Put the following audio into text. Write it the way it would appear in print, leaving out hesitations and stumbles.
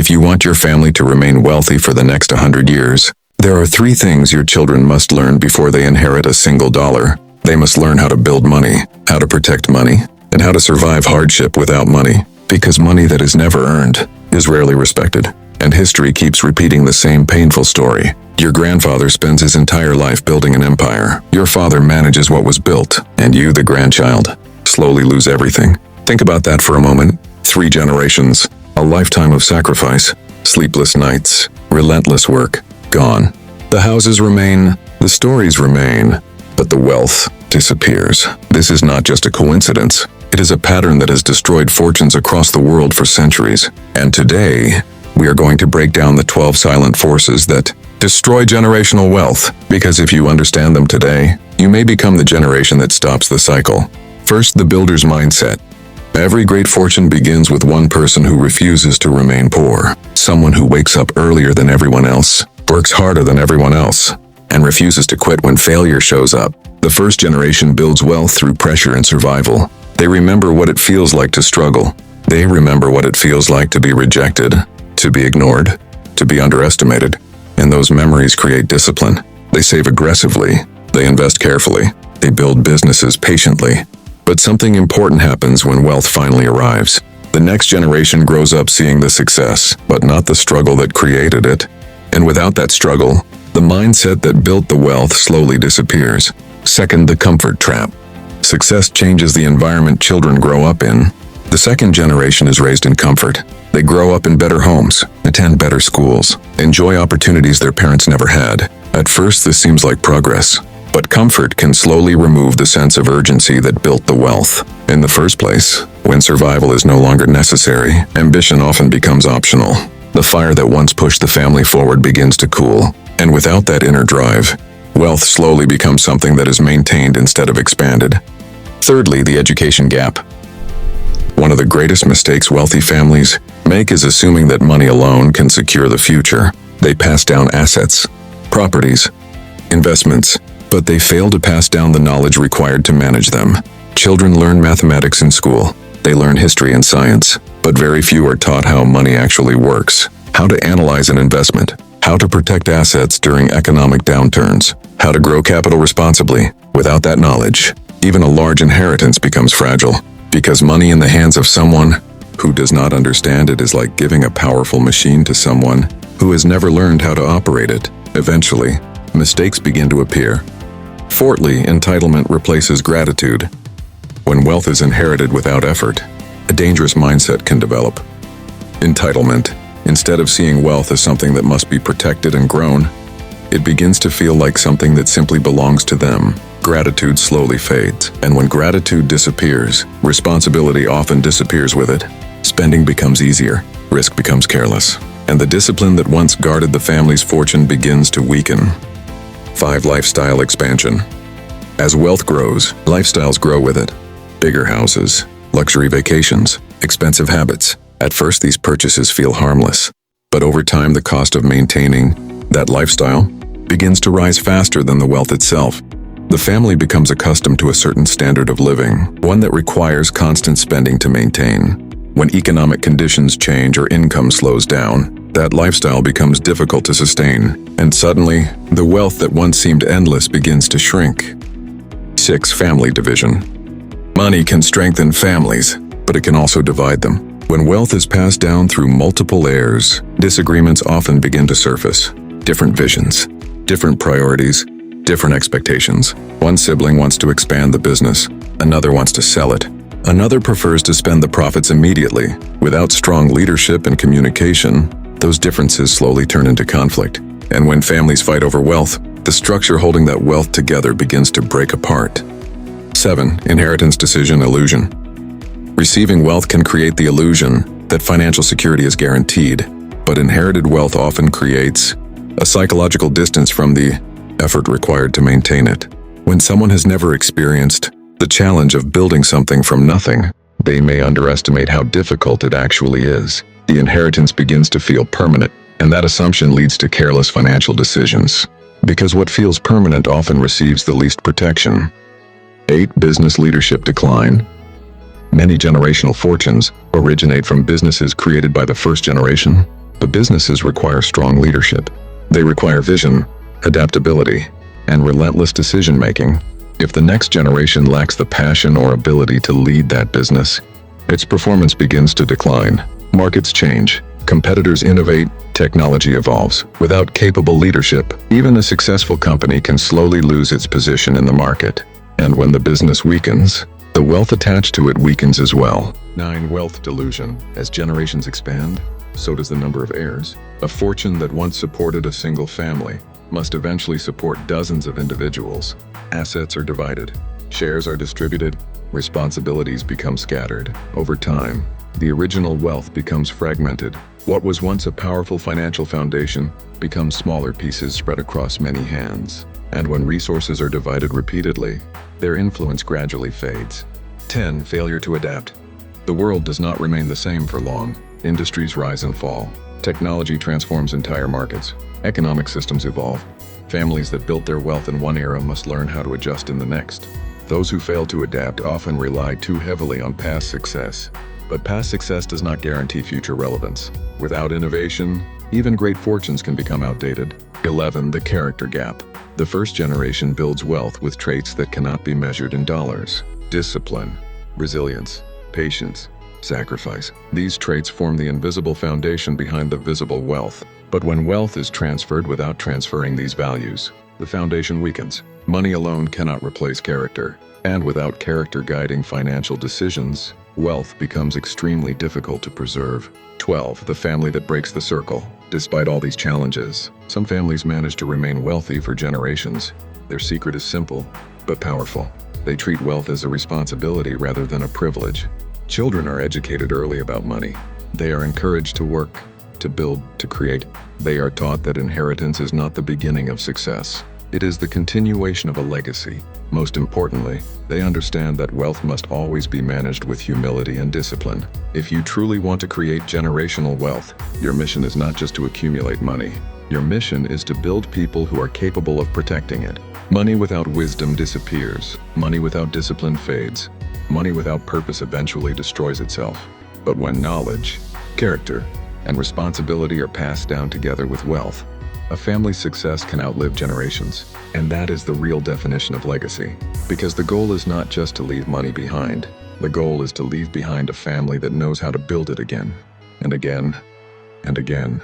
If you want your family to remain wealthy for the next 100 years, there are 3 things your children must learn before they inherit a single dollar. They must learn how to build money, how to protect money, and how to survive hardship without money. Because money that is never earned is rarely respected, and history keeps repeating the same painful story. Your grandfather spends his entire life building an empire. Your father manages what was built, and you, the grandchild, slowly lose everything. Think about that for a moment. 3 generations, a lifetime of sacrifice, sleepless nights, relentless work, gone. The houses remain, the stories remain, but the wealth disappears. This is not just a coincidence. It is a pattern that has destroyed fortunes across the world for centuries. And today, we are going to break down the 12 silent forces that destroy generational wealth, because if you understand them today, you may become the generation that stops the cycle. First, the builder's mindset. Every great fortune begins with one person who refuses to remain poor. Someone who wakes up earlier than everyone else, works harder than everyone else, and refuses to quit when failure shows up. The first generation builds wealth through pressure and survival. They remember what it feels like to struggle. They remember what it feels like to be rejected, to be ignored, to be underestimated. And those memories create discipline. They save aggressively. They invest carefully. They build businesses patiently. But something important happens when wealth finally arrives. The next generation grows up seeing the success, but not the struggle that created it. And without that struggle, the mindset that built the wealth slowly disappears. Second, the comfort trap. Success changes the environment children grow up in. The second generation is raised in comfort. They grow up in better homes, attend better schools, enjoy opportunities their parents never had. At first, this seems like progress. But comfort can slowly remove the sense of urgency that built the wealth. In the first place, when survival is no longer necessary, ambition often becomes optional. The fire that once pushed the family forward begins to cool, and without that inner drive, wealth slowly becomes something that is maintained instead of expanded. Thirdly, the education gap. One of the greatest mistakes wealthy families make is assuming that money alone can secure the future. They pass down assets, properties, investments, but they fail to pass down the knowledge required to manage them. Children learn mathematics in school. They learn history and science, but very few are taught how money actually works, how to analyze an investment, how to protect assets during economic downturns, how to grow capital responsibly. Without that knowledge, even a large inheritance becomes fragile, because money in the hands of someone who does not understand it is like giving a powerful machine to someone who has never learned how to operate it. Eventually, mistakes begin to appear. Fourthly, entitlement replaces gratitude. When wealth is inherited without effort, a dangerous mindset can develop. Entitlement, instead of seeing wealth as something that must be protected and grown, it begins to feel like something that simply belongs to them. Gratitude slowly fades, and when gratitude disappears, responsibility often disappears with it. Spending becomes easier, risk becomes careless, and the discipline that once guarded the family's fortune begins to weaken. 5. Lifestyle expansion. As wealth grows, lifestyles grow with it. Bigger houses, luxury vacations, expensive habits. At first, these purchases feel harmless, but over time, the cost of maintaining that lifestyle begins to rise faster than the wealth itself. The family becomes accustomed to a certain standard of living, one that requires constant spending to maintain. When economic conditions change or income slows down, that lifestyle becomes difficult to sustain, and suddenly, the wealth that once seemed endless begins to shrink. 6. Family division. Money can strengthen families, but it can also divide them. When wealth is passed down through multiple heirs, disagreements often begin to surface. Different visions, different priorities, different expectations. One sibling wants to expand the business, another wants to sell it. Another prefers to spend the profits immediately. Without strong leadership and communication, those differences slowly turn into conflict. And when families fight over wealth, the structure holding that wealth together begins to break apart. 7. Inheritance decision illusion. Receiving wealth can create the illusion that financial security is guaranteed, but inherited wealth often creates a psychological distance from the effort required to maintain it. When someone has never experienced the challenge of building something from nothing, they may underestimate how difficult it actually is. The inheritance begins to feel permanent, and that assumption leads to careless financial decisions, because what feels permanent often receives the least protection. 8. Business leadership decline. Many generational fortunes originate from businesses created by the first generation, But businesses require strong leadership. They require vision, adaptability, and relentless decision-making. If the next generation lacks the passion or ability to lead that business, its performance begins to decline. Markets change, competitors innovate, technology evolves. Without capable leadership, even a successful company can slowly lose its position in the market. And when the business weakens, the wealth attached to it weakens as well. 9. Wealth delusion. As generations expand, so does the number of heirs. A fortune that once supported a single family must eventually support dozens of individuals. Assets are divided, shares are distributed, responsibilities become scattered. Over time, the original wealth becomes fragmented. What was once a powerful financial foundation becomes smaller pieces spread across many hands. And when resources are divided repeatedly, their influence gradually fades. 10. Failure to adapt. The world does not remain the same for long. Industries rise and fall. Technology transforms entire markets. Economic systems evolve. Families that built their wealth in one era must learn how to adjust in the next. Those who fail to adapt often rely too heavily on past success. But past success does not guarantee future relevance. Without innovation, even great fortunes can become outdated. 11. The character gap. The first generation builds wealth with traits that cannot be measured in dollars. Discipline, resilience, patience, sacrifice. These traits form the invisible foundation behind the visible wealth. But when wealth is transferred without transferring these values, the foundation weakens. Money alone cannot replace character. And without character guiding financial decisions, wealth becomes extremely difficult to preserve. 12. The family that breaks the circle. Despite all these challenges, some families manage to remain wealthy for generations. Their secret is simple, but powerful. They treat wealth as a responsibility rather than a privilege. Children are educated early about money. They are encouraged to work, to build, to create. They are taught that inheritance is not the beginning of success. It is the continuation of a legacy. Most importantly, they understand that wealth must always be managed with humility and discipline. If you truly want to create generational wealth, your mission is not just to accumulate money. Your mission is to build people who are capable of protecting it. Money without wisdom disappears. Money without discipline fades. Money without purpose eventually destroys itself. But when knowledge, character, and responsibility are passed down together with wealth, a family's success can outlive generations. And that is the real definition of legacy. Because the goal is not just to leave money behind. The goal is to leave behind a family that knows how to build it again, and again, and again.